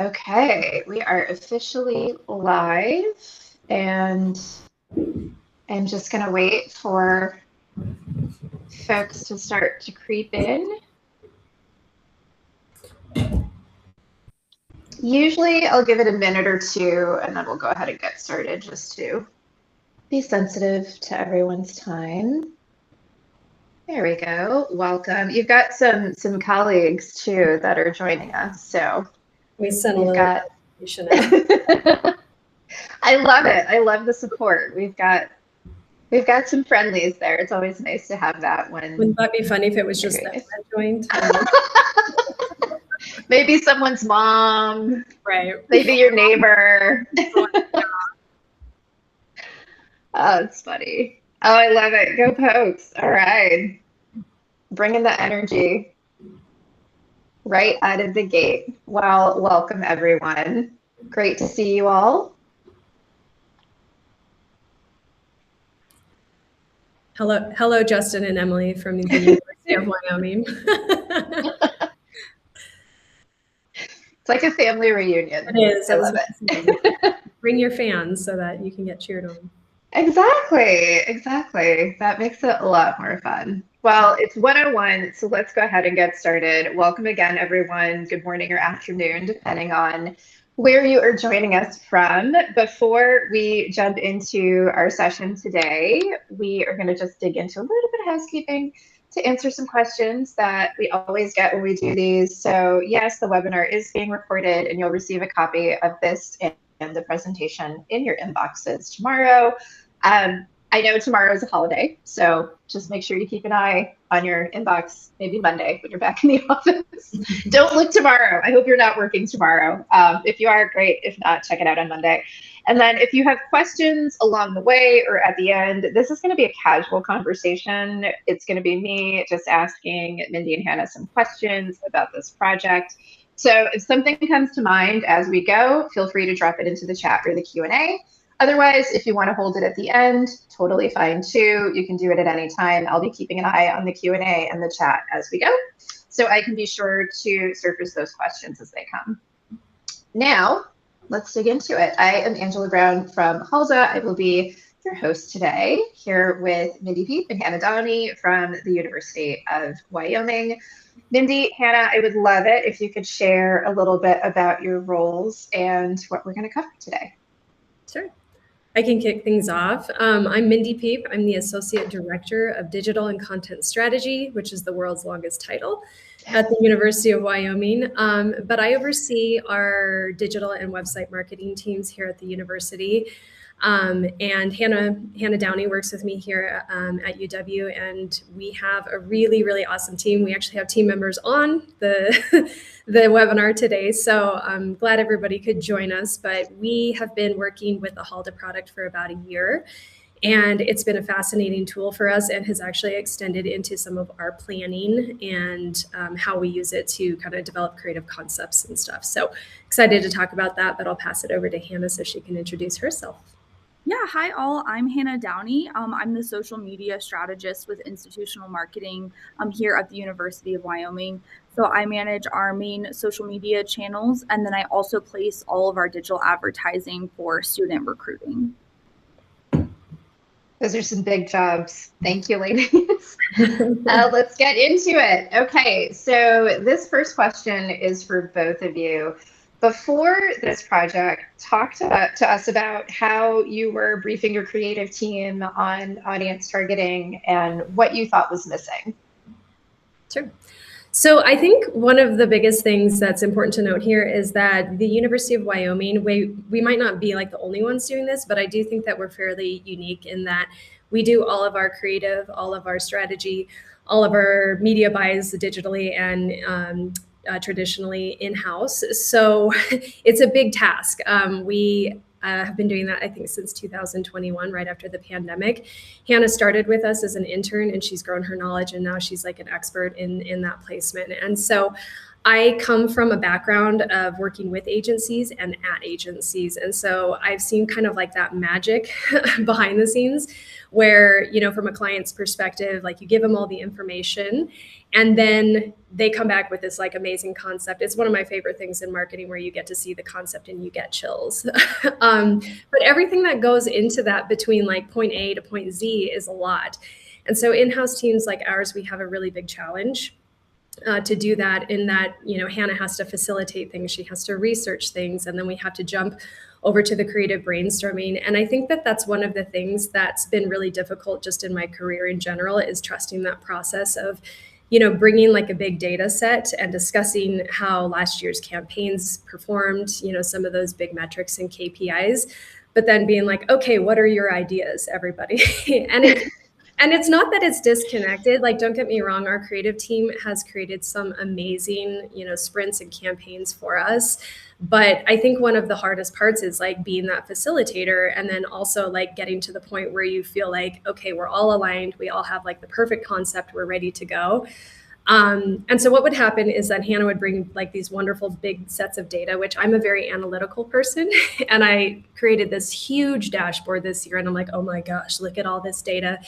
Okay, we are officially live, and I'm just going to wait for folks to start to creep in. Usually I'll give it a minute or two, and then we'll go ahead and get started just to be sensitive to everyone's time. There we go. Welcome. You've got some colleagues too that are joining us, so we sent a little information out. I love it. I love the support. We've got some friendlies there. It's always nice to have that when. Wouldn't that be funny if it was just that joined? Maybe someone's mom. Right. Maybe your neighbor. Oh, it's funny. Oh, I love it. Go Pokes. All right. Bringing the energy right out of the gate. Well, welcome everyone. Great to see you all. Hello, Justin and Emily from the University of Wyoming. It's like a family reunion. It is. I love it. Bring your fans so that you can get cheered on. Exactly. That makes it a lot more fun. Well, it's 1:01, so let's go ahead and get started. Welcome again, everyone. Good morning or afternoon, depending on where you are joining us from. Before we jump into our session today, we are going to just dig into a little bit of housekeeping to answer some questions that we always get when we do these. So yes, the webinar is being recorded, and you'll receive a copy of this and the presentation in your inboxes tomorrow. I know tomorrow is a holiday, so just make sure you keep an eye on your inbox, maybe Monday when you're back in the office. Don't look tomorrow. I hope you're not working tomorrow. If you are, great. If not, check it out on Monday. And then if you have questions along the way or at the end, this is going to be a casual conversation. It's going to be me just asking Mindy and Hannah some questions about this project. So if something comes to mind as we go, feel free to drop it into the chat or the Q&A. Otherwise, if you want to hold it at the end, totally fine too. You can do it at any time. I'll be keeping an eye on the Q&A and the chat as we go, so I can be sure to surface those questions as they come. Now, let's dig into it. I am Angela Brown from Halda. I will be your host today, here with Mindy, Peep, and Hannah Downey from the University of Wyoming. Mindy, Hannah, I would love it if you could share a little bit about your roles and what we're going to cover today. Sure. I can kick things off. I'm Mindy Peep. I'm the Associate Director of Digital and Content Strategy, which is the world's longest title at the University of Wyoming. But I oversee our digital and website marketing teams here at the university. And Hannah Downey works with me here at UW, and we have a really, really awesome team. We actually have team members on the webinar today, so I'm glad everybody could join us. But we have been working with the Halda product for about a year, and it's been a fascinating tool for us and has actually extended into some of our planning and how we use it to kind of develop creative concepts and stuff. So excited to talk about that, but I'll pass it over to Hannah so she can introduce herself. Yeah, hi all, I'm Hannah Downey. I'm the social media strategist with institutional marketing here at the University of Wyoming. So I manage our main social media channels, and then I also place all of our digital advertising for student recruiting. Those are some big jobs. Thank you, ladies. Let's get into it. Okay, so this first question is for both of you. Before this project, talk to us about how you were briefing your creative team on audience targeting and what you thought was missing. Sure. So I think one of the biggest things that's important to note here is that the University of Wyoming, we might not be like the only ones doing this, but I do think that we're fairly unique in that we do all of our creative, all of our strategy, all of our media buys digitally and traditionally in-house. So it's a big task. We have been doing that, I think, since 2021, right after the pandemic. Hannah started with us as an intern, and she's grown her knowledge, and now she's like an expert in that placement. And so I come from a background of working with agencies and at agencies. And so I've seen kind of like that magic behind the scenes where, from a client's perspective, like you give them all the information and then they come back with this like amazing concept. It's one of my favorite things in marketing where you get to see the concept and you get chills. But everything that goes into that between like point A to point Z is a lot. And so in-house teams like ours, we have a really big challenge to do that, in that, Hannah has to facilitate things. She has to research things. And then we have to jump over to the creative brainstorming. And I think that that's one of the things that's been really difficult just in my career in general, is trusting that process of, bringing like a big data set and discussing how last year's campaigns performed, some of those big metrics and KPIs, but then being like, okay, what are your ideas, everybody? And it's not that it's disconnected. Like, don't get me wrong, our creative team has created some amazing, sprints and campaigns for us. But I think one of the hardest parts is like being that facilitator, and then also like getting to the point where you feel like, okay, we're all aligned. We all have like the perfect concept. We're ready to go. And so what would happen is that Hannah would bring like these wonderful big sets of data, which I'm a very analytical person. And I created this huge dashboard this year, and I'm like, oh my gosh, look at all this data.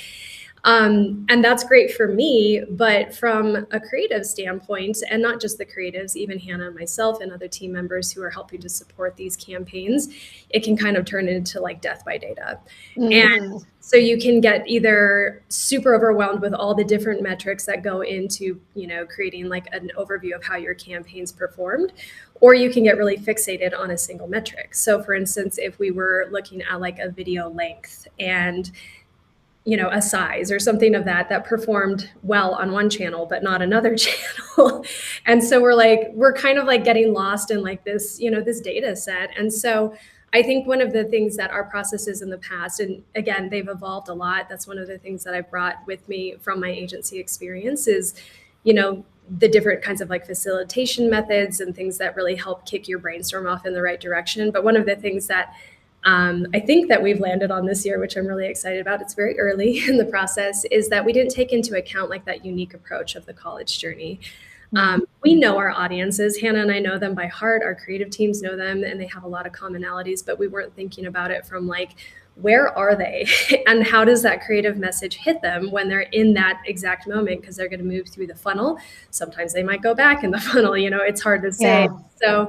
And that's great for me, but from a creative standpoint, and not just the creatives, even Hannah and myself and other team members who are helping to support these campaigns, it can kind of turn into like death by data. And so you can get either super overwhelmed with all the different metrics that go into, creating like an overview of how your campaigns performed, or you can get really fixated on a single metric. So for instance, if we were looking at like a video length and a size or something of that performed well on one channel, but not another channel. And so we're kind of like getting lost in like this, this data set. And so I think one of the things that our processes in the past, and again, they've evolved a lot. That's one of the things that I brought with me from my agency experience is, the different kinds of like facilitation methods and things that really help kick your brainstorm off in the right direction. But one of the things that I think that we've landed on this year, which I'm really excited about, it's very early in the process, is that we didn't take into account like that unique approach of the college journey. We know our audiences. Hannah and I know them by heart. Our creative teams know them, and they have a lot of commonalities, but we weren't thinking about it from like, where are they? And how does that creative message hit them when they're in that exact moment? Because they're going to move through the funnel. Sometimes they might go back in the funnel, it's hard to say. Yeah.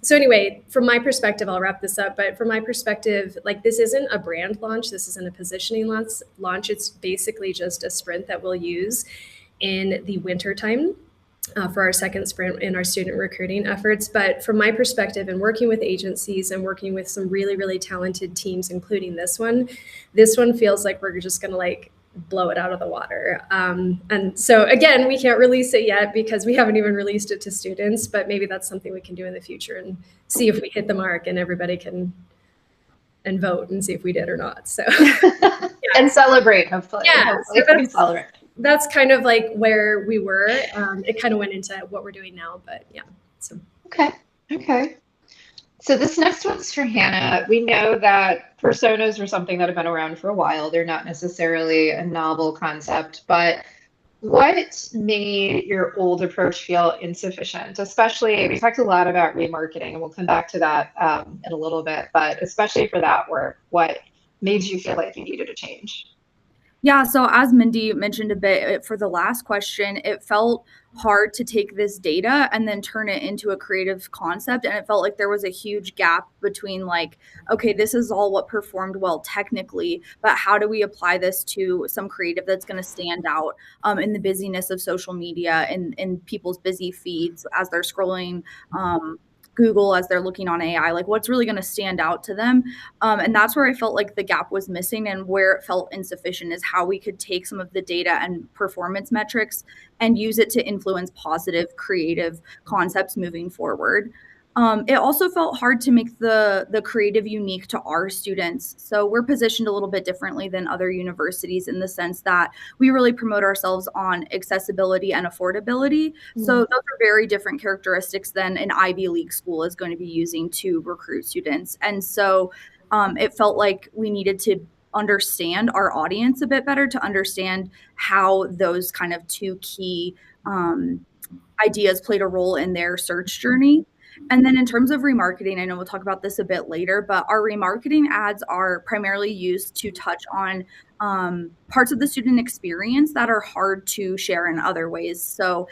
So anyway, from my perspective, I'll wrap this up, but from my perspective, like this isn't a brand launch. This isn't a positioning launch. It's basically just a sprint that we'll use in the winter time for our second sprint in our student recruiting efforts. But from my perspective, and working with agencies and working with some really, really talented teams, including this one feels like we're just going to like blow it out of the water. And so again, we can't release it yet because we haven't even released it to students, but maybe that's something we can do in the future and see if we hit the mark and everybody can and vote and see if we did or not. So yeah. And celebrate, hopefully. Yeah, hopefully so celebrate. That's kind of like where we were. It kind of went into what we're doing now, but yeah. So Okay. So this next one's for Hannah. We know that personas are something that have been around for a while. They're not necessarily a novel concept, but what made your old approach feel insufficient? Especially, we talked a lot about remarketing, and we'll come back to that in a little bit, but especially for that work, what made you feel like you needed a change? Yeah, so as Mindy mentioned a bit for the last question, it felt hard to take this data and then turn it into a creative concept. And it felt like there was a huge gap between like, okay, this is all what performed well technically, but how do we apply this to some creative that's going to stand out in the busyness of social media and in people's busy feeds as they're scrolling Google, as they're looking on AI, like what's really going to stand out to them. And that's where I felt like the gap was missing, and where it felt insufficient is how we could take some of the data and performance metrics and use it to influence positive creative concepts moving forward. It also felt hard to make the creative unique to our students. So we're positioned a little bit differently than other universities in the sense that we really promote ourselves on accessibility and affordability. Mm-hmm. So those are very different characteristics than an Ivy League school is going to be using to recruit students. And so it felt like we needed to understand our audience a bit better to understand how those kind of two key ideas played a role in their search journey. And then in terms of remarketing, I know we'll talk about this a bit later, but our remarketing ads are primarily used to touch on parts of the student experience that are hard to share in other ways. So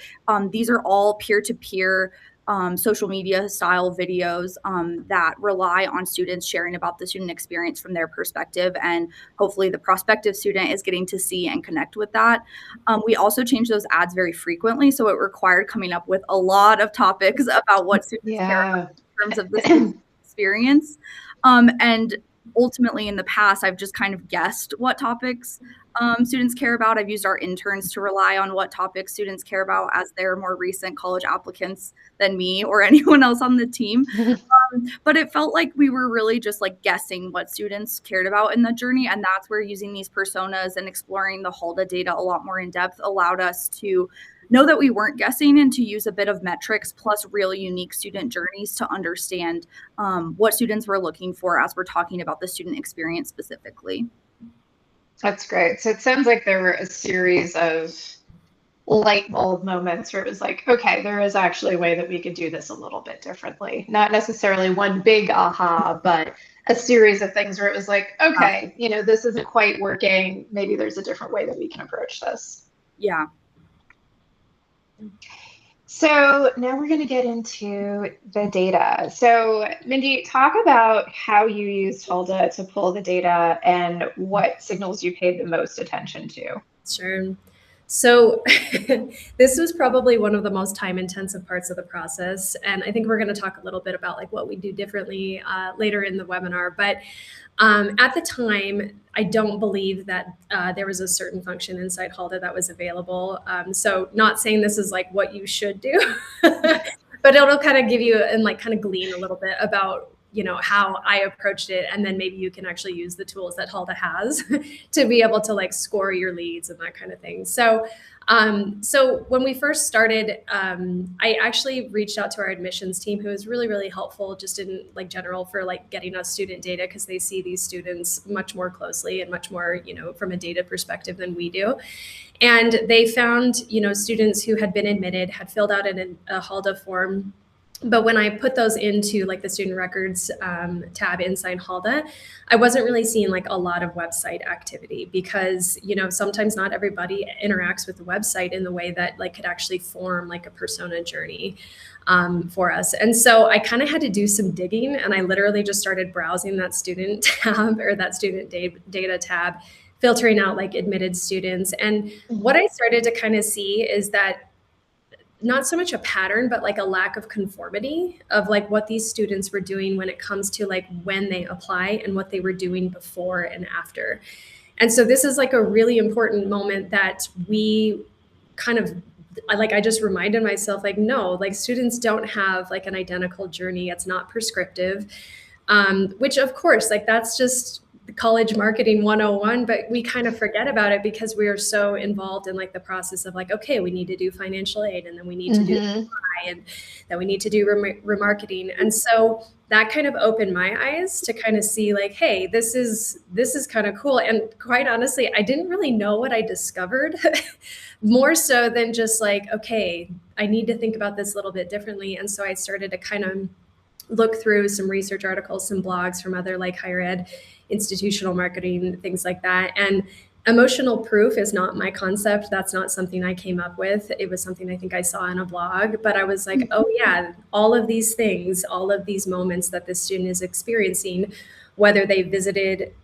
these are all peer-to-peer social media style videos that rely on students sharing about the student experience from their perspective, and hopefully the prospective student is getting to see and connect with that. We also change those ads very frequently, so it required coming up with a lot of topics about what students care about in terms of the student experience. And ultimately in the past, I've just kind of guessed what topics students care about. I've used our interns to rely on what topics students care about, as they're more recent college applicants than me or anyone else on the team. But it felt like we were really just like guessing what students cared about in the journey. And that's where using these personas and exploring the Halda data a lot more in depth allowed us to know that we weren't guessing, and to use a bit of metrics plus real unique student journeys to understand what students were looking for as we're talking about the student experience specifically. That's great. So it sounds like there were a series of light bulb moments where it was like, okay, there is actually a way that we could do this a little bit differently. Not necessarily one big aha, but a series of things where it was like, okay, you know, this isn't quite working. Maybe there's a different way that we can approach this. Yeah. So now we're going to get into the data. So Mindy, talk about how you used Halda to pull the data and what signals you paid the most attention to. Sure. So this was probably one of the most time-intensive parts of the process. And I think we're going to talk a little bit about like what we do differently later in the webinar. But at the time, I don't believe that there was a certain function inside Halda that was available. So not saying this is like what you should do, but it'll kind of give you and like kind of glean a little bit about, you know, how I approached it. And then maybe you can actually use the tools that Halda has to be able to like score your leads and that kind of thing. So when we first started, I actually reached out to our admissions team, who was really, really helpful just in like general for like getting us student data, because they see these students much more closely and much more, you know, from a data perspective than we do. And they found, you know, students who had been admitted, had filled out a Halda form. But when I put those into like the student records tab inside Halda, I wasn't really seeing like a lot of website activity, because, you know, sometimes not everybody interacts with the website in the way that like could actually form like a persona journey for us. And so I kind of had to do some digging, and I literally just started browsing that student tab or that student data tab, filtering out like admitted students. And what I started to kind of see is that not so much a pattern, but like a lack of conformity of like what these students were doing when it comes to like when they apply and what they were doing before and after. And so this is like a really important moment that we kind of like, I just reminded myself like, no, like students don't have like an identical journey. It's not prescriptive, which of course, like that's just college marketing 101, but we kind of forget about it because we are so involved in like the process of like, okay, we need to do financial aid, and then we need to do and then we need to do remarketing. And so that kind of opened my eyes to kind of see like, hey, this is kind of cool. And quite honestly, I didn't really know what I discovered more so than just like, okay, I need to think about this a little bit differently. And so I started to kind of look through some research articles, some blogs from other like higher ed, institutional marketing, things like that. And emotional proof is not my concept. That's not something I came up with. It was something I think I saw in a blog, but I was like, oh yeah, all of these things, all of these moments that this student is experiencing, whether they visited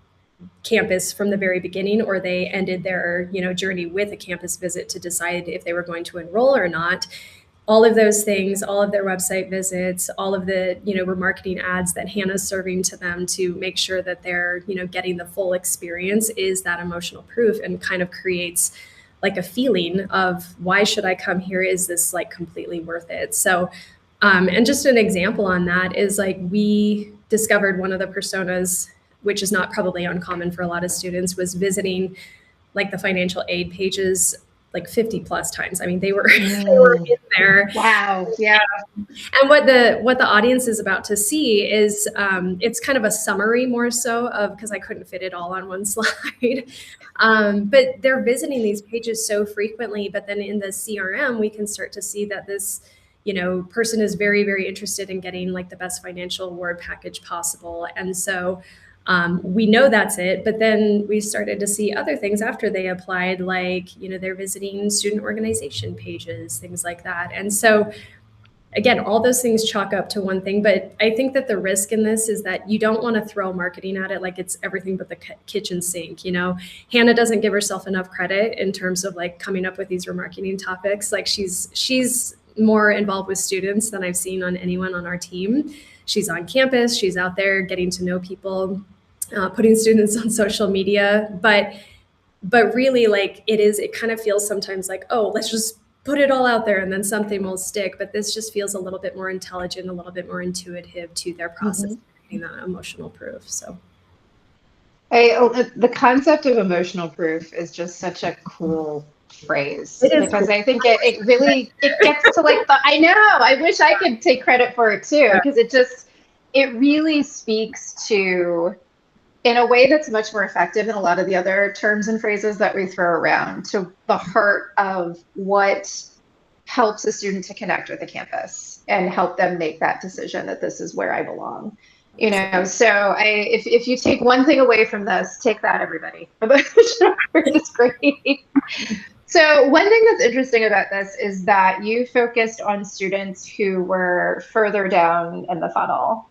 campus from the very beginning or they ended their, you know, journey with a campus visit to decide if they were going to enroll or not, all of those things, all of their website visits, all of the, you know, remarketing ads that Hannah's serving to them to make sure that they're, you know, getting the full experience is that emotional proof, and kind of creates like a feeling of, why should I come here? Is this like completely worth it? So, and just an example on that is like, we discovered one of the personas, which is not probably uncommon for a lot of students, was visiting like the financial aid pages like 50 plus times. I mean, they were in there. Wow. Yeah. And what the audience is about to see is it's kind of a summary more so of, because I couldn't fit it all on one slide. But they're visiting these pages so frequently, but then in the CRM, we can start to see that this, person is very, very interested in getting like the best financial award package possible. And so we know that's it, but then we started to see other things after they applied, like, they're visiting student organization pages, things like that. And so again, all those things chalk up to one thing, but I think that the risk in this is that you don't want to throw marketing at it like it's everything but the kitchen sink. Hannah doesn't give herself enough credit in terms of like coming up with these remarketing topics. Like she's more involved with students than I've seen on anyone on our team. She's on campus, she's out there getting to know people, putting students on social media, but really, like, it kind of feels sometimes like, oh, let's just put it all out there and then something will stick. But this just feels a little bit more intelligent, a little bit more intuitive to their process of getting that emotional proof. So the concept of emotional proof is just such a cool phrase, because I think it really gets to like I know, I wish I could take credit for it too, because it really speaks to, in a way that's much more effective than a lot of the other terms and phrases that we throw around, to the heart of what helps a student to connect with the campus and help them make that decision that this is where I belong. So if you take one thing away from this, take that, everybody. It's great. So one thing that's interesting about this is that you focused on students who were further down in the funnel.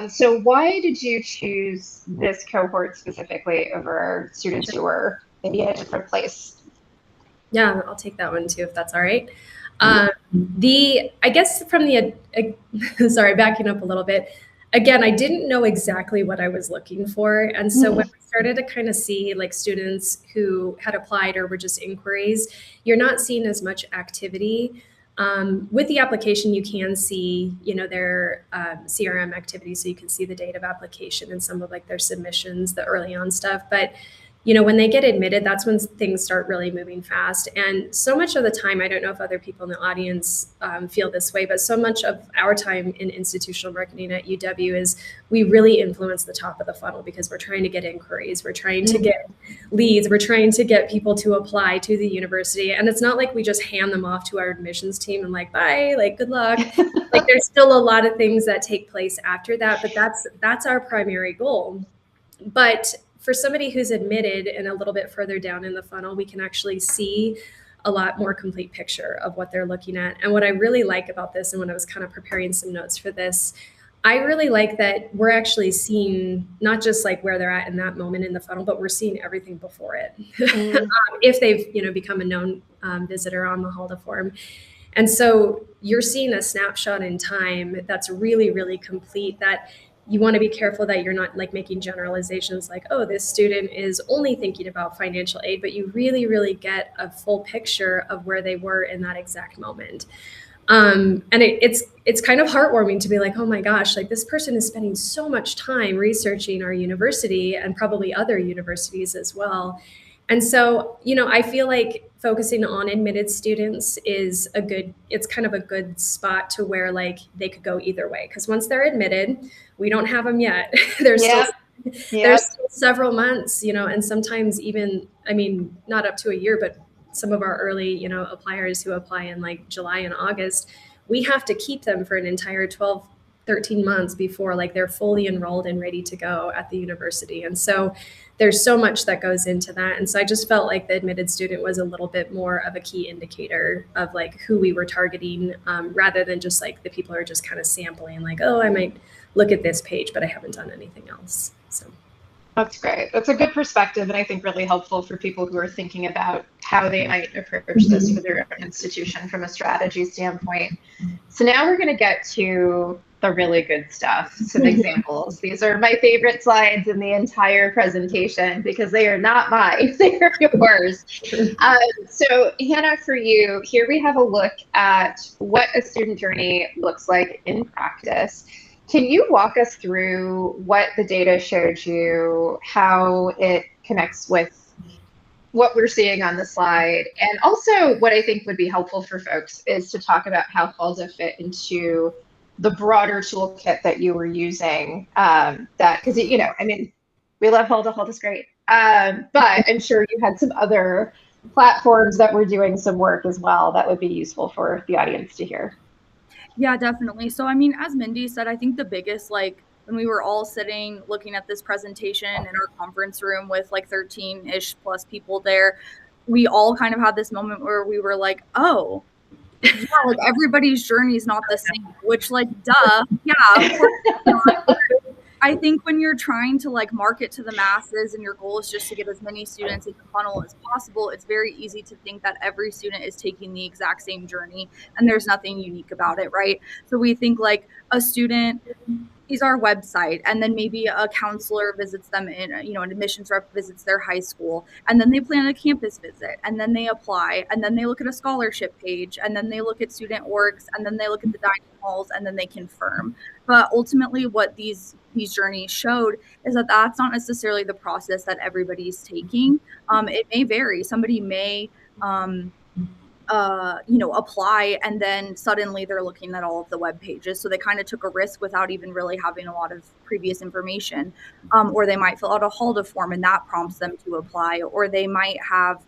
So why did you choose this cohort specifically over students who were maybe in a different place? Yeah, I'll take that one too, if that's all right. I guess from the, sorry, backing up a little bit. Again, I didn't know exactly what I was looking for. And so when we started to kind of see like students who had applied or were just inquiries, you're not seeing as much activity. With the application, you can see, their CRM activity. So you can see the date of application and some of like their submissions, the early on stuff. But when they get admitted, that's when things start really moving fast. And so much of the time, I don't know if other people in the audience feel this way, but so much of our time in institutional marketing at UW is we really influence the top of the funnel, because we're trying to get inquiries, we're trying to get leads, we're trying to get people to apply to the university. And it's not like we just hand them off to our admissions team and like, bye, like, good luck. Like, there's still a lot of things that take place after that, but that's our primary goal. But for somebody who's admitted and a little bit further down in the funnel, we can actually see a lot more complete picture of what they're looking at. And what I really like about this, and when I was kind of preparing some notes for this, I really like that we're actually seeing not just like where they're at in that moment in the funnel, but we're seeing everything before it. If they've, become a known visitor on the Halda form. And so you're seeing a snapshot in time that's really, really complete, that you want to be careful that you're not like making generalizations like, oh, this student is only thinking about financial aid, but you really, really get a full picture of where they were in that exact moment. And it's kind of heartwarming to be like, oh my gosh, like this person is spending so much time researching our university and probably other universities as well. And so, I feel like focusing on admitted students is it's kind of a good spot to where like they could go either way. Because once they're admitted, we don't have them yet. There's still several months, and sometimes even, not up to a year, but some of our early, appliers who apply in like July and August, we have to keep them for an entire 12, 13 months before like they're fully enrolled and ready to go at the university. And so there's so much that goes into that. And so I just felt like the admitted student was a little bit more of a key indicator of like who we were targeting, rather than just like the people who are just kind of sampling like, oh, I might look at this page, but I haven't done anything else. So that's great. That's a good perspective, and I think really helpful for people who are thinking about how they might approach this for their own institution from a strategy standpoint. So now we're going to get to the really good stuff, some examples. These are my favorite slides in the entire presentation because they are not mine, they are yours. So Hannah, for you, here we have a look at what a student journey looks like in practice. Can you walk us through what the data showed you, how it connects with what we're seeing on the slide. And also what I think would be helpful for folks is to talk about how Halda fit into the broader toolkit that you were using. Because, I mean, we love Halda. Halda's great. But I'm sure you had some other platforms that were doing some work as well that would be useful for the audience to hear. Yeah, definitely. So, I mean, as Mindy said, I think the biggest, like, when we were all sitting looking at this presentation in our conference room with like 13-ish plus people there, we all kind of had this moment where we were like, oh, yeah, like everybody's journey is not the same, which like, duh. Yeah, of course not. I think when you're trying to like market to the masses and your goal is just to get as many students in the funnel as possible, it's very easy to think that every student is taking the exact same journey and there's nothing unique about it, right? So we think like a student sees our website and then maybe a counselor visits them in, an admissions rep visits their high school, and then they plan a campus visit, and then they apply, and then they look at a scholarship page, and then they look at student orgs, and then they look at the dining halls, and then they confirm. But ultimately what these journeys showed is that that's not necessarily the process that everybody's taking. It may vary. Somebody may apply and then suddenly they're looking at all of the web pages. So they kind of took a risk without even really having a lot of previous information. Or they might fill out a Halda form and that prompts them to apply. Or they might have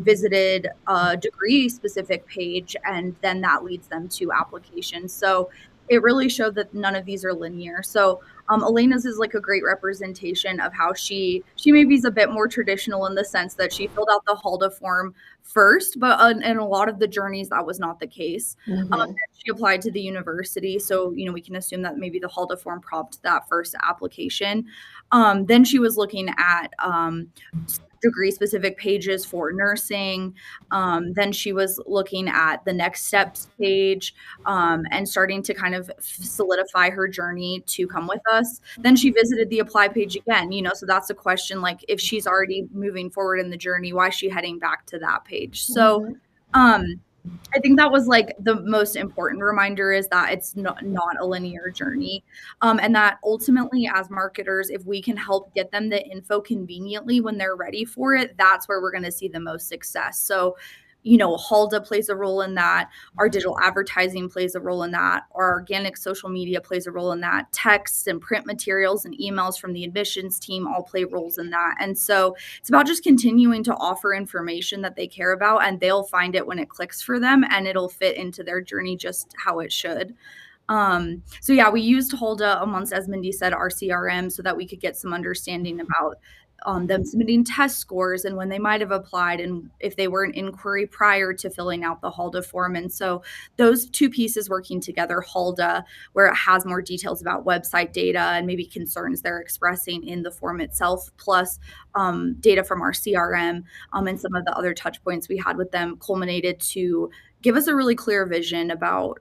visited a degree specific page and then that leads them to applications. So it really showed that none of these are linear. So Elena's is like a great representation of how she maybe is a bit more traditional in the sense that she filled out the Halda form first, but in a lot of the journeys that was not the case. Mm-hmm. She applied to the university, so we can assume that maybe the Halda form prompted that first application. Then she was looking at degree specific pages for nursing. Then she was looking at the next steps page and starting to kind of solidify her journey to come with us. Then she visited the apply page again, so that's a question, like if she's already moving forward in the journey, why is she heading back to that page? So I think that was like the most important reminder, is that it's not a linear journey. And that ultimately as marketers, if we can help get them the info conveniently when they're ready for it, that's where we're going to see the most success. So, Halda plays a role in that. Our digital advertising plays a role in that. Our organic social media plays a role in that. Texts and print materials and emails from the admissions team all play roles in that. And so it's about just continuing to offer information that they care about, and they'll find it when it clicks for them and it'll fit into their journey just how it should. So yeah, we used Halda amongst, as Mindy said, our CRM, so that we could get some understanding about them submitting test scores and when they might have applied and if they were an inquiry prior to filling out the Halda form. And so those two pieces working together, Halda, where it has more details about website data and maybe concerns they're expressing in the form itself, plus data from our CRM and some of the other touch points we had with them, culminated to give us a really clear vision about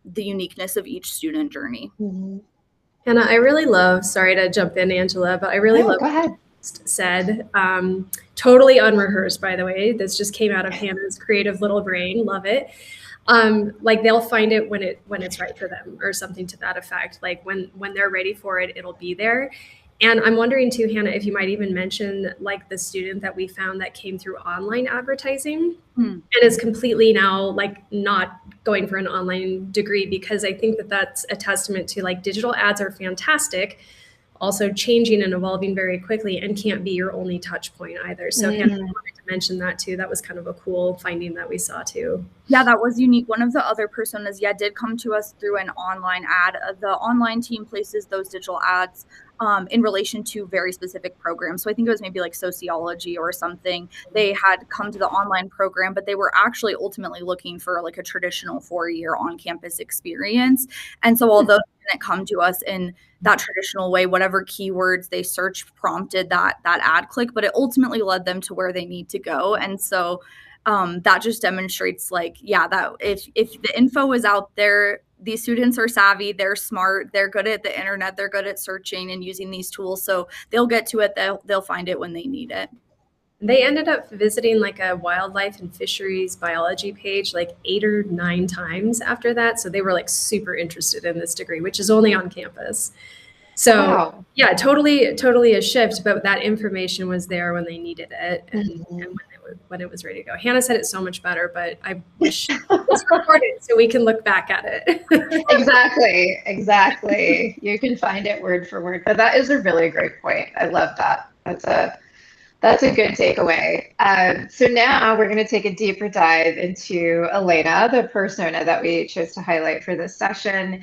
the uniqueness of each student journey. Mm-hmm. Hannah, I really love, sorry to jump in, Angela, but I really love what you said. Totally unrehearsed, by the way. This just came out of Hannah's creative little brain. Love it. Like they'll find it when it's right for them, or something to that effect. Like when they're ready for it, it'll be there. And I'm wondering too, Hannah, if you might even mention like the student that we found that came through online advertising and is completely now like not going for an online degree, because I think that that's a testament to like digital ads are fantastic, also changing and evolving very quickly, and can't be your only touch point either. So Hannah, I wanted to mention that too. That was kind of a cool finding that we saw too. Yeah, that was unique. One of the other personas, did come to us through an online ad. The online team places those digital ads in relation to very specific programs. So I think it was maybe like sociology or something. They had come to the online program, but they were actually ultimately looking for like a traditional 4-year on-campus experience. And so although they didn't come to us in that traditional way, whatever keywords they searched prompted that ad click, but it ultimately led them to where they need to go. And so that just demonstrates like, that if the info is out there, these students are savvy, they're smart, they're good at the internet, they're good at searching and using these tools. So they'll get to it, they'll find it when they need it. They ended up visiting like a wildlife and fisheries biology page like 8 or 9 times after that. So they were like super interested in this degree, which is only on campus. So Wow. yeah, totally a shift, but that information was there when they needed it and when it was ready to go. Hannah said it so much better, but I wish it was recorded so we can look back at it. Exactly. You can find it word for word. But that is a really great point. I love that. That's a good takeaway. So now we're going to take a deeper dive into Elena, the persona that we chose to highlight for this session.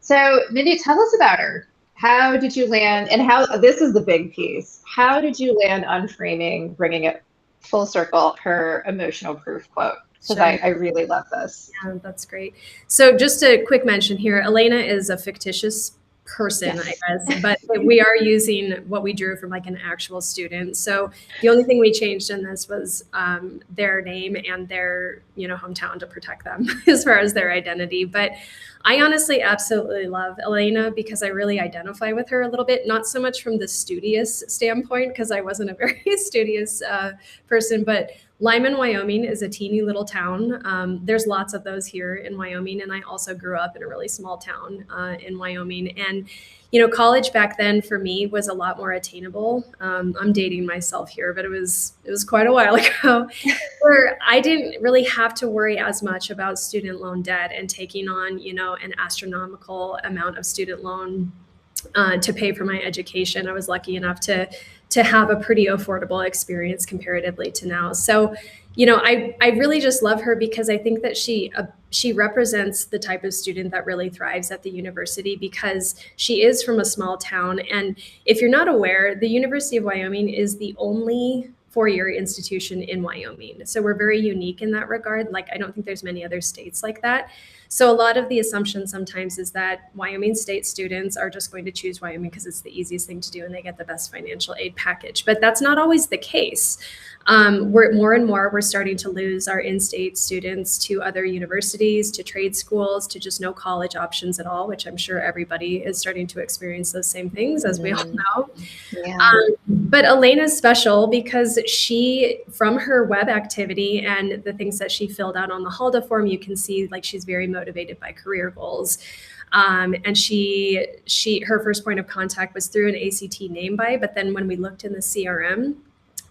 So, Mindy, tell us about her. How did you land, and how, this is the big piece, how did you land on framing, bringing it full circle, her emotional proof quote? Because I really love this. Yeah, that's great. So just a quick mention here, Elena is a fictitious person, Yes. I guess, but we are using what we drew from like an actual student. So the only thing we changed in this was their name and their, hometown to protect them as far as their identity. But I honestly absolutely love Elena because I really identify with her a little bit, not so much from the studious standpoint, because I wasn't a very studious person, but Lyman, Wyoming is a teeny little town. There's lots of those here in Wyoming. And I also grew up in a really small town in Wyoming. And, college back then for me was a lot more attainable. I'm dating myself here, but it was quite a while ago where I didn't really have to worry as much about student loan debt and taking on, an astronomical amount of student loan to pay for my education. I was lucky enough to have a pretty affordable experience comparatively to now. So, I really just love her because I think that she represents the type of student that really thrives at the university because she is from a small town. And if you're not aware, the University of Wyoming is the only four-year institution in Wyoming. So we're very unique in that regard. Like, I don't think there's many other states like that. So a lot of the assumption sometimes is that Wyoming State students are just going to choose Wyoming because it's the easiest thing to do and they get the best financial aid package. But that's not always the case. We're more and more, we're starting to lose our in-state students to other universities, to trade schools, to just no college options at all, which I'm sure everybody is starting to experience those same things, as we all know. Yeah. But Elena's special because she, from her web activity and the things that she filled out on the Halda form, you can see like she's very motivated by career goals. And her first point of contact was through an ACT name buy. But then when we looked in the CRM,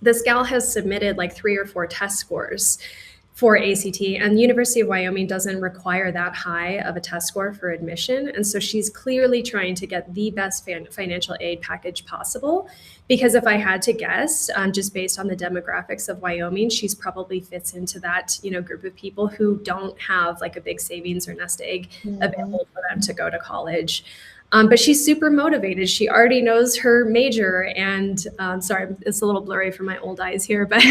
this gal has submitted like 3 or 4 test scores for ACT, and the University of Wyoming doesn't require that high of a test score for admission. And so she's clearly trying to get the best financial aid package possible, because if I had to guess, just based on the demographics of Wyoming, she's probably fits into that, group of people who don't have like a big savings or nest egg available for them to go to college. But she's super motivated. She already knows her major, and sorry, it's a little blurry for my old eyes here, but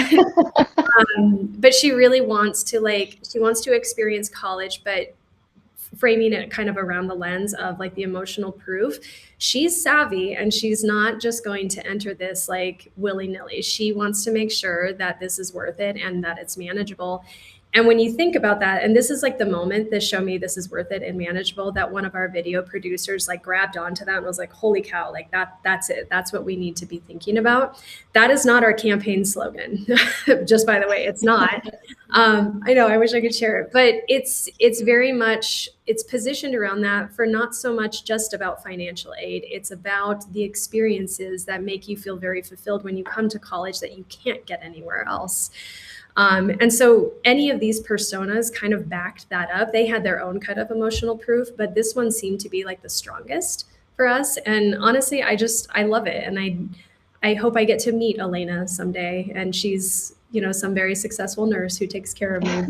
she really wants to experience college, but framing it kind of around the lens of like the emotional proof. She's savvy and she's not just going to enter this like willy-nilly. She wants to make sure that this is worth it and that it's manageable. And when you think about that, and this is like the moment that showed me this is worth it and manageable, that one of our video producers like grabbed onto that and was like, holy cow, like that's it. That's what we need to be thinking about. That is not our campaign slogan. Just by the way, it's not. I know, I wish I could share it, but it's very much, it's positioned around that for not so much just about financial aid. It's about the experiences that make you feel very fulfilled when you come to college that you can't get anywhere else. And so any of these personas kind of backed that up. They had their own kind of emotional proof, but this one seemed to be like the strongest for us. And honestly, I love it. And I hope I get to meet Elena someday. And she's, some very successful nurse who takes care of me.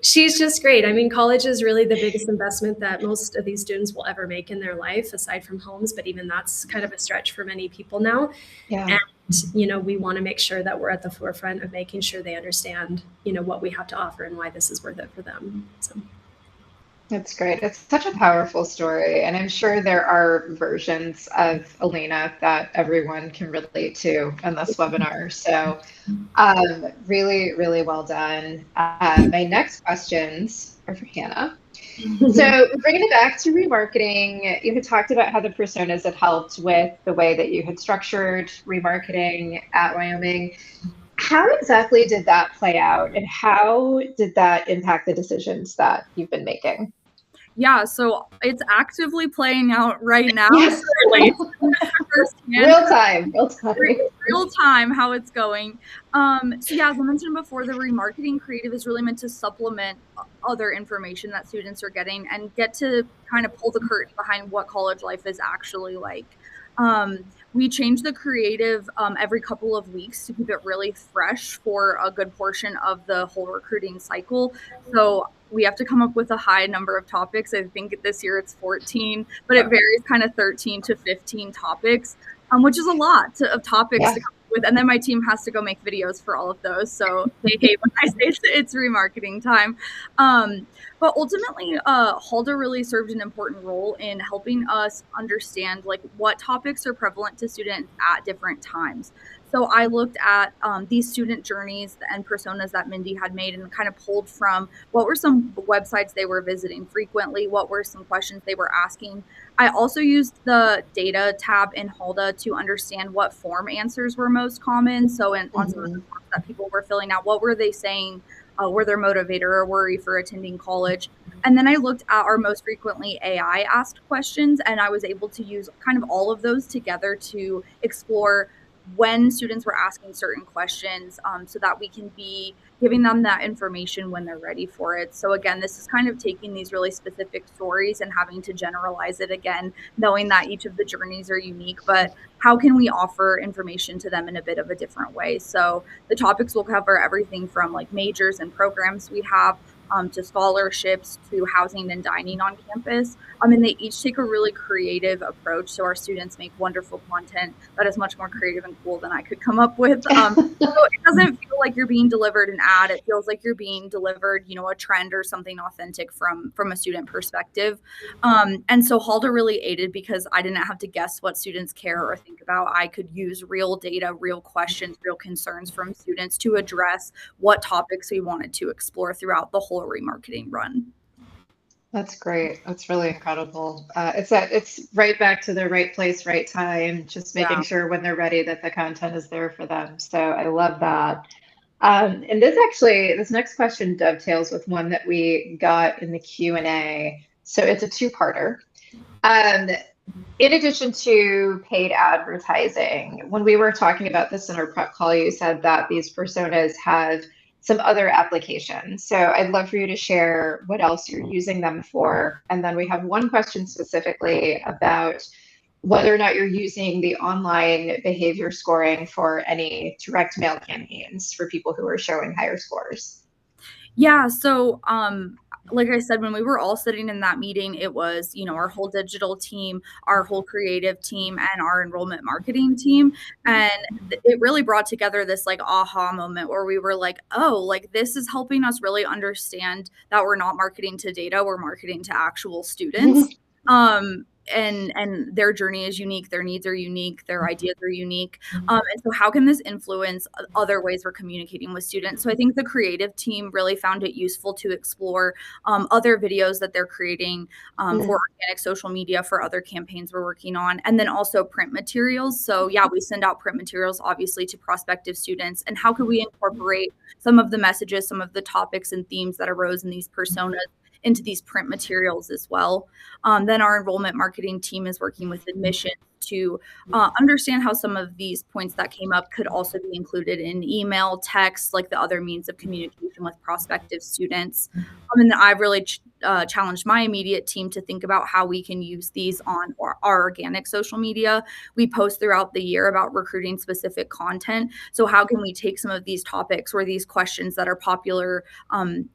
She's just great. I mean, college is really the biggest investment that most of these students will ever make in their life, aside from homes. But even that's kind of a stretch for many people now. Yeah. And, we want to make sure that we're at the forefront of making sure they understand, what we have to offer and why this is worth it for them. So. That's great. It's such a powerful story. And I'm sure there are versions of Elena that everyone can relate to in this webinar. So really, really well done. My next questions are for Hannah. So bringing it back to remarketing, you had talked about how the personas had helped with the way that you had structured remarketing at Wyoming. How exactly did that play out, and how did that impact the decisions that you've been making? Yeah, so it's actively playing out right now. Yes. Real time. Real time how it's going. So yeah, as I mentioned before, the remarketing creative is really meant to supplement other information that students are getting and get to kind of pull the curtain behind what college life is actually like. We change the creative every couple of weeks to keep it really fresh for a good portion of the whole recruiting cycle. So we have to come up with a high number of topics. I think this year it's 14, but it varies kind of 13 to 15 topics, which is a lot of topics to come up with. And then my team has to go make videos for all of those. So they hate when I say it's remarketing time. But ultimately, Halda really served an important role in helping us understand like what topics are prevalent to students at different times. So I looked at these student journeys and personas that Mindy had made and kind of pulled from what were some websites they were visiting frequently, what were some questions they were asking. I also used the data tab in Halda to understand what form answers were most common. So on some of the forms that people were filling out, what were they saying were their motivator or worry for attending college? And then I looked at our most frequently AI asked questions, and I was able to use kind of all of those together to explore when students were asking certain questions so that we can be giving them that information when they're ready for it. So again, this is kind of taking these really specific stories and having to generalize it again, knowing that each of the journeys are unique, but how can we offer information to them in a bit of a different way? So the topics will cover everything from like majors and programs we have to scholarships, to housing and dining on campus. And they each take a really creative approach. So our students make wonderful content that is much more creative and cool than I could come up with. So it doesn't feel like you're being delivered an ad. It feels like you're being delivered, a trend or something authentic from a student perspective. And so Halda really aided because I didn't have to guess what students care or think about. I could use real data, real questions, real concerns from students to address what topics we wanted to explore throughout the whole remarketing run. That's great. That's really incredible. It's right back to the right place, right time, just making sure when they're ready that the content is there for them. So I love that. And this next question dovetails with one that we got in the Q&A. So it's a two-parter. In addition to paid advertising, when we were talking about this in our prep call, you said that these personas have some other applications. So I'd love for you to share what else you're using them for. And then we have one question specifically about whether or not you're using the online behavior scoring for any direct mail campaigns for people who are showing higher scores. Yeah, so like I said, when we were all sitting in that meeting, it was, our whole digital team, our whole creative team, and our enrollment marketing team. And it really brought together this like aha moment where we were like, oh, like this is helping us really understand that we're not marketing to data, we're marketing to actual students. And their journey is unique, their needs are unique, their ideas are unique. And so how can this influence other ways we're communicating with students? So I think the creative team really found it useful to explore other videos that they're creating for organic social media for other campaigns we're working on, and then also print materials. So yeah, we send out print materials obviously to prospective students, and how could we incorporate some of the messages, some of the topics and themes that arose in these personas into these print materials as well. Then our enrollment marketing team is working with admissions to understand how some of these points that came up could also be included in email, text, like the other means of communication with prospective students. And I've really challenged my immediate team to think about how we can use these on our organic social media. We post throughout the year about recruiting specific content. So how can we take some of these topics or these questions that are popular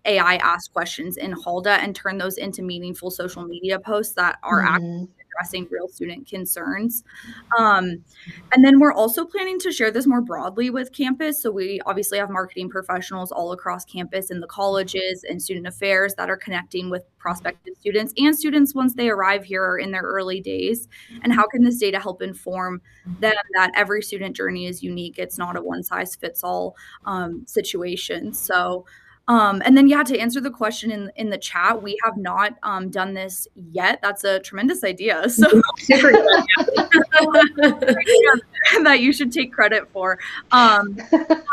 AI asked questions in Halda and turn those into meaningful social media posts that are actually addressing real student concerns. And then we're also planning to share this more broadly with campus. So we obviously have marketing professionals all across campus in the colleges and student affairs that are connecting with prospective students and students once they arrive here or in their early days. And how can this data help inform them that every student journey is unique? It's not a one size fits all situation. So And then, yeah, to answer the question in the chat, we have not done this yet. That's a tremendous idea. So Super good. that you should take credit for. But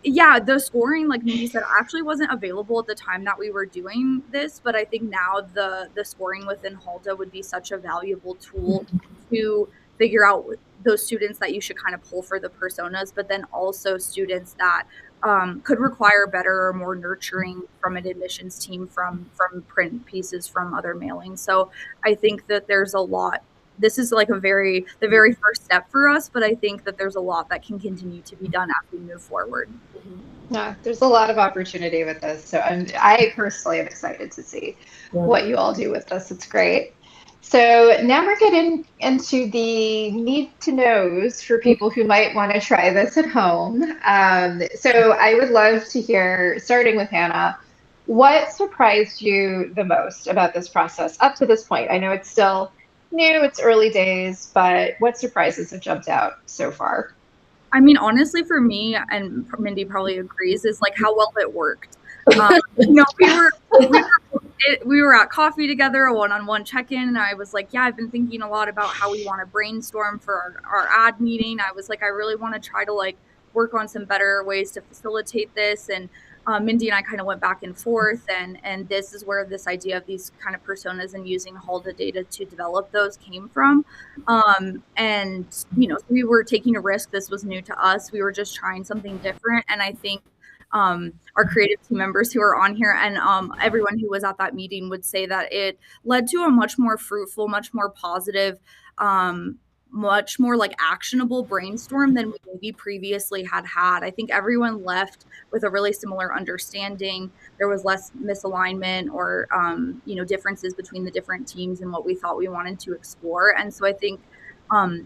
yeah, the scoring, like Mindy said, actually wasn't available at the time that we were doing this. But I think now the scoring within Halda would be such a valuable tool to figure out those students that you should kind of pull for the personas, but then also students that could require better or more nurturing from an admissions team, from print pieces, from other mailings. So I think that there's a lot. This is like the very first step for us, but I think that there's a lot that can continue to be done as we move forward. Yeah, there's a lot of opportunity with this. So I personally am excited to see what you all do with this. It's great. So now we're getting into the need to knows for people who might want to try this at home. So I would love to hear, starting with Hannah, what surprised you the most about this process up to this point? I know it's still new, it's early days, but what surprises have jumped out so far? I mean, honestly, for me, and Mindy probably agrees, is like how well it worked. We were at coffee together, a one-on-one check-in, and I was like, yeah, I've been thinking a lot about how we want to brainstorm for our ad meeting. I was like, I really want to try to like work on some better ways to facilitate this. And Mindy and I kind of went back and forth, and this is where this idea of these kind of personas and using Halda data to develop those came from. And we were taking a risk. This was new to us. We were just trying something different, and I think our creative team members who are on here and everyone who was at that meeting would say that it led to a much more fruitful, much more positive, much more like actionable brainstorm than we maybe previously had. I think everyone left with a really similar understanding. There was less misalignment or differences between the different teams and what we thought we wanted to explore. And so I think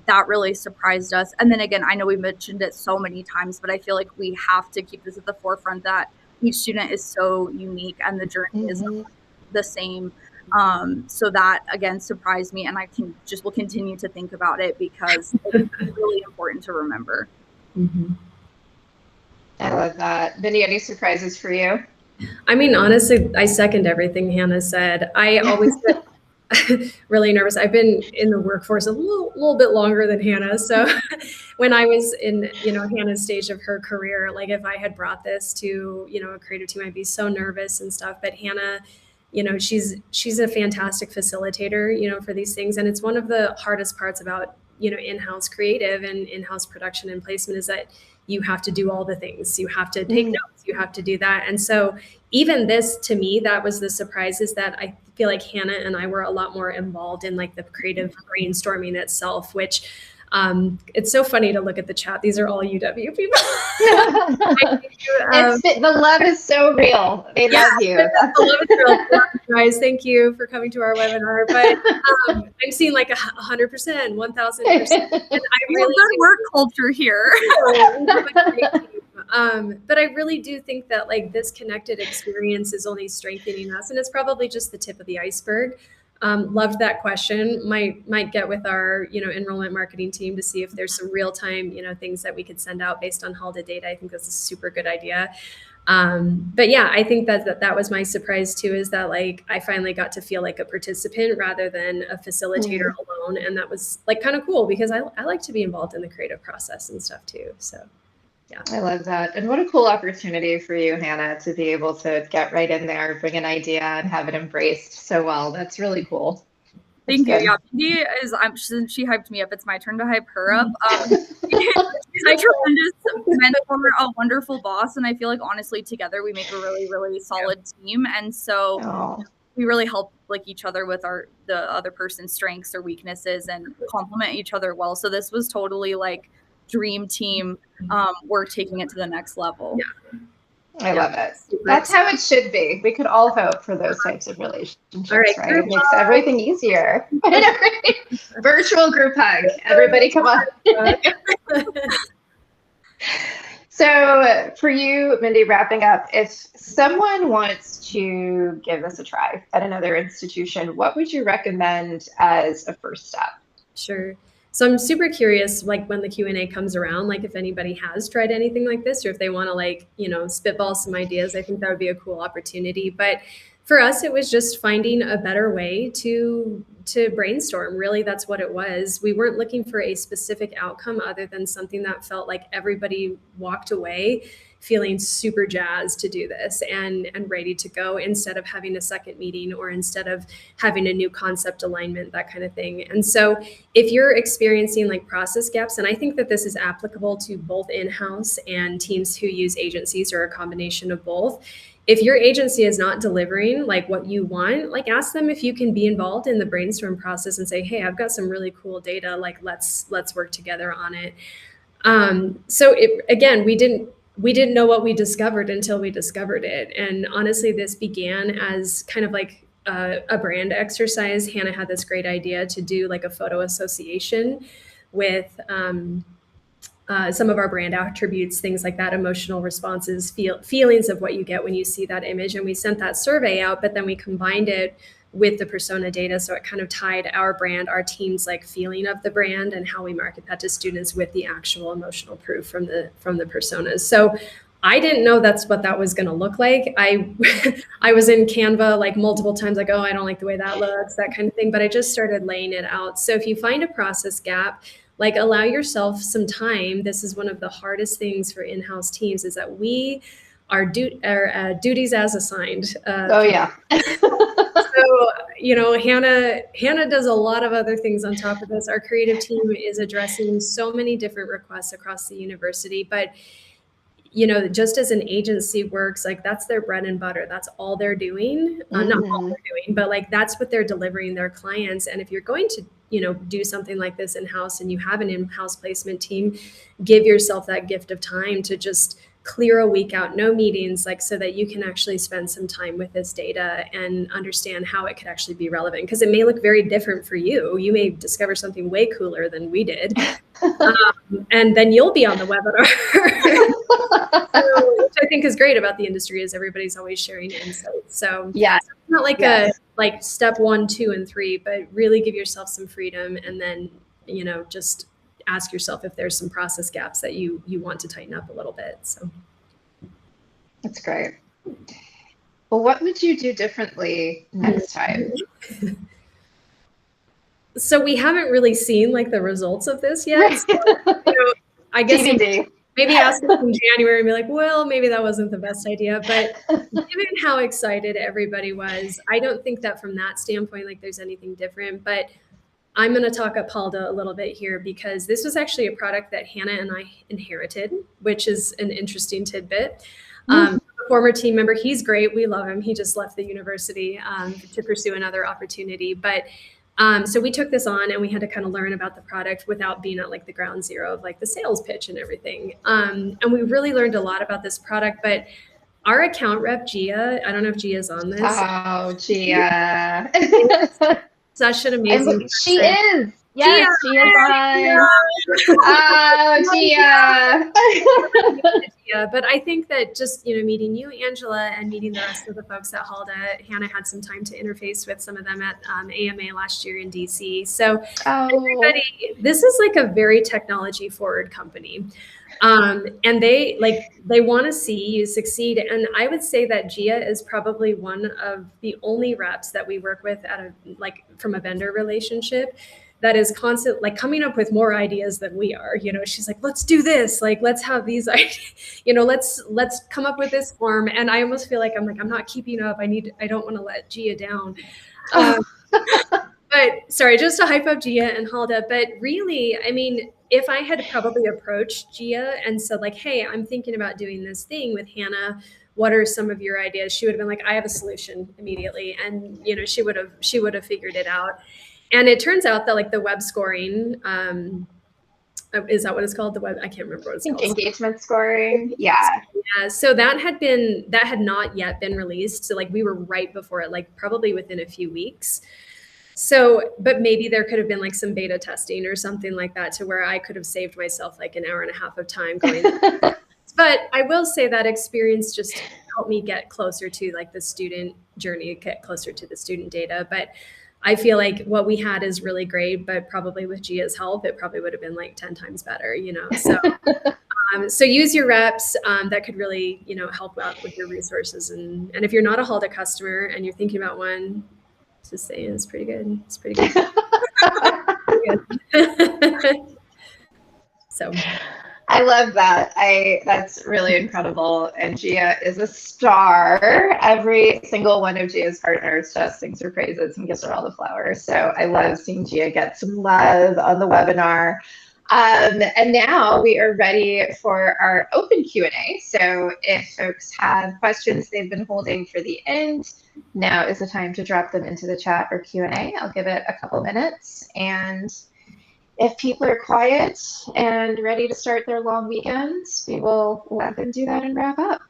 that really surprised us. And then again, I know we mentioned it so many times, but I feel like we have to keep this at the forefront that each student is so unique and the journey is the same. So that again surprised me, and will continue to think about it because it's really important to remember. I love that. Mindy, any surprises for you? I mean, honestly, I second everything Hannah said. I always get really nervous. I've been in the workforce a little bit longer than Hannah. So when I was in, Hannah's stage of her career, like if I had brought this to, a creative team, I'd be so nervous and stuff. But Hannah, she's a fantastic facilitator, for these things. And it's one of the hardest parts about, in-house creative and in-house production and placement is that you have to do all the things. You have to take notes. You have to do that. And so even this, to me, that was the surprise, is that I feel like Hannah and I were a lot more involved in like the creative brainstorming itself, which it's so funny to look at the chat. These are all UW people. The love is so real. They love you. The love is real. Guys, thank you for coming to our webinar. But I'm seeing like 100%, 1,000%. And I really good work culture here. But I really do think that like this connected experience is only strengthening us, and it's probably just the tip of the iceberg. Loved that question. Might get with our, enrollment marketing team to see if there's some real time, things that we could send out based on Halda data. I think that's a super good idea. But yeah, I think that was my surprise too, is that like, I finally got to feel like a participant rather than a facilitator alone. And that was like kind of cool because I like to be involved in the creative process and stuff too. So yeah. I love that. And what a cool opportunity for you, Hannah, to be able to get right in there, bring an idea and have it embraced so well. That's really cool. Thank you. Yeah, Mindy since she hyped me up, it's my turn to hype her up. She's a tremendous mentor, a wonderful boss. And I feel like honestly together we make a really, really solid team. And so we really help like each other with the other person's strengths or weaknesses and complement each other well. So this was totally like dream team work, taking it to the next level. I love it. That's how it should be. We could all hope for those types of relationships, right? It makes everything easier. Virtual group hug. Everybody come on. So for you, Mindy, wrapping up, if someone wants to give this a try at another institution, what would you recommend as a first step? Sure. So I'm super curious, like when the Q&A comes around, like if anybody has tried anything like this, or if they want to like, spitball some ideas, I think that would be a cool opportunity. But for us, it was just finding a better way to brainstorm. Really, that's what it was. We weren't looking for a specific outcome other than something that felt like everybody walked away feeling super jazzed to do this and ready to go, instead of having a second meeting or instead of having a new concept alignment, that kind of thing. And so if you're experiencing like process gaps, and I think that this is applicable to both in-house and teams who use agencies or a combination of both, if your agency is not delivering like what you want, like ask them if you can be involved in the brainstorm process and say, hey, I've got some really cool data, like let's work together on it. So again, we didn't know what we discovered until we discovered it. And honestly, this began as kind of like a brand exercise. Hannah had this great idea to do like a photo association with some of our brand attributes, things like that, emotional responses, feelings of what you get when you see that image. And we sent that survey out, but then we combined it with the persona data. So it kind of tied our brand, our team's like feeling of the brand and how we market that to students with the actual emotional proof from the personas. So I didn't know that's what that was going to look like. I was in Canva like multiple times, like, oh, I don't like the way that looks, that kind of thing. But I just started laying it out. So if you find a process gap, like allow yourself some time. This is one of the hardest things for in-house teams, is that we are duties as assigned. Oh yeah. So, Hannah does a lot of other things on top of this. Our creative team is addressing so many different requests across the university, but just as an agency works, like that's their bread and butter. That's all they're doing. Not all they're doing, but like that's what they're delivering their clients. And if you're going to, do something like this in-house and you have an in-house placement team, give yourself that gift of time to just clear a week out, no meetings, like so that you can actually spend some time with this data and understand how it could actually be relevant. Because it may look very different for you. You may discover something way cooler than we did. And then you'll be on the webinar. So, which I think is great about the industry, is everybody's always sharing insights. So yeah, it's not like a step 1, 2, and 3, but really give yourself some freedom, and then just ask yourself if there's some process gaps that you want to tighten up a little bit. So that's great. Well, what would you do differently next time? So we haven't really seen like the results of this yet. So, I guess maybe ask us in January and be like, well, maybe that wasn't the best idea. But given how excited everybody was, I don't think that from that standpoint, like there's anything different. But I'm going to talk up Halda a little bit here, because this was actually a product that Hannah and I inherited, which is an interesting tidbit. A former team member, he's great. We love him. He just left the university to pursue another opportunity. But so we took this on and we had to kind of learn about the product without being at like the ground zero of like the sales pitch and everything. And we really learned a lot about this product. But our account rep, Gia, I don't know if Gia's on this. Oh, Gia. Such an amazing person. She is. Yes, Gia. She is on. Oh, Gia. But I think that just, meeting you, Angela, and meeting the rest of the folks at Halda, Hannah had some time to interface with some of them at AMA last year in DC. So everybody, this is like a very technology forward company. And they want to see you succeed. And I would say that Gia is probably one of the only reps that we work with from a vendor relationship that is constant, like coming up with more ideas than we are. She's like, let's do this. Like, let's have these ideas, let's come up with this form. And I almost feel like I'm not keeping up. I don't want to let Gia down. But sorry, just to hype up Gia and Halda. But really, I mean, if I had probably approached Gia and said like, hey, I'm thinking about doing this thing with Hannah, what are some of your ideas? She would have been like, I have a solution immediately. And, she would have figured it out. And it turns out that like the web scoring, is that what it's called? I can't remember what it's called. Engagement scoring. Yeah. Yeah. So that had not yet been released. So like we were right before it, like probably within a few weeks. So, but maybe there could have been like some beta testing or something like that, to where I could have saved myself like an hour and a half of time going. But I will say that experience just helped me get closer to like the student journey, get closer to the student data. But I feel like what we had is really great, but probably with Gia's help, it probably would have been like 10 times better, you know? So, so use your reps. That could really, you know, help out with your resources. And if you're not a Halda customer and you're thinking about one, just saying it's pretty good. It's pretty good. So I love that. That's really incredible. And Gia is a star. Every single one of Gia's partners just sings her praises and gives her all the flowers. So I love seeing Gia get some love on the webinar. And now we are ready for our open Q&A. So if folks have questions they've been holding for the end, now is the time to drop them into the chat or Q&A. I'll give it a couple minutes. And if people are quiet and ready to start their long weekends, we will let them do that and wrap up.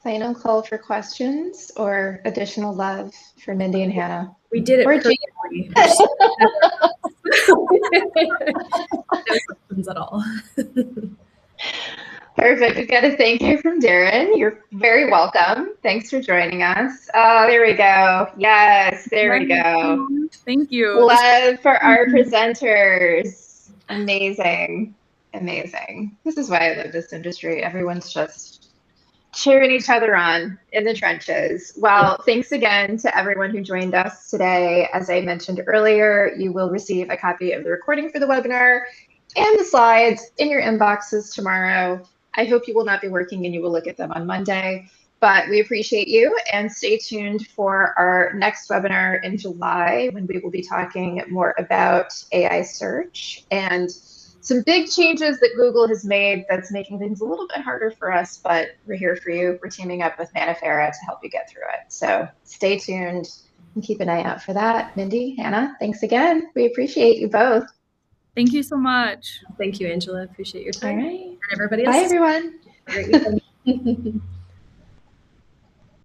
Final call for questions or additional love for Mindy and Hannah. We did it perfectly. No questions at all. Perfect. We've got a thank you from Darren. You're very welcome. Thanks for joining us. Oh, there we go. Yes, there we go. Thank you. Love for our presenters. Amazing. Amazing. This is why I love this industry. Everyone's just cheering each other on in the trenches. Well, thanks again to everyone who joined us today. As I mentioned earlier, you will receive a copy of the recording for the webinar and the slides in your inboxes tomorrow. I hope you will not be working and you will look at them on Monday, but we appreciate you, and stay tuned for our next webinar in July when we will be talking more about AI search and some big changes that Google has made that's making things a little bit harder for us, but we're here for you. We're teaming up with Manifera to help you get through it. So stay tuned and keep an eye out for that. Mindy, Hannah, thanks again. We appreciate you both. Thank you so much. Thank you, Angela. Appreciate your time. All right. And everybody else. Bye, everyone. Have a great weekend.